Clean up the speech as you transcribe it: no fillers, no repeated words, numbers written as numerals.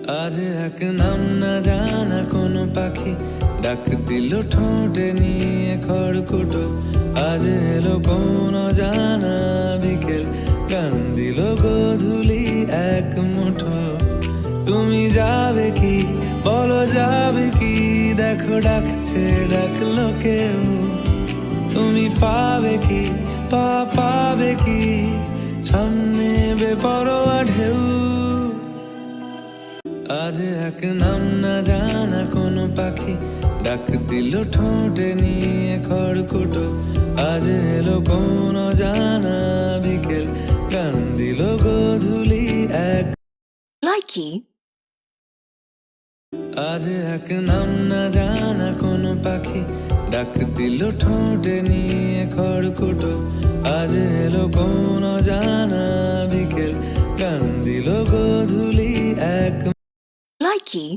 আজ এক নাম না জানা কোনো পাখি ডাক দিল ঠোঁটে নিয়ে খড়কুটো। আজ এলো কোন জানা বিকেল, গান দিল গোধূলি এক মুঠো। তুমি যাবে কি বলো, যাবে কি? দেখো ডাকছে, ডাকলো কেউ। তুমি পাবে কি পাবে কি? সামনে বেপরোয়া ঢেউ। আজ এক নাম না জানা কোনো পাখি ডাক দিল ঠোঁটে নিয়ে খড়কুটো। আজ এলো কোন জানা বিকেল, গান দিল গোধূলি এক। Likey. আজ এক নাম না জানা কোনো পাখি ডাক দিল ঠোঁটে নিয়ে খড়কুটো। আজ এলো কোন জানা বিকেল, গান দিল গোধূলি এক। Likey.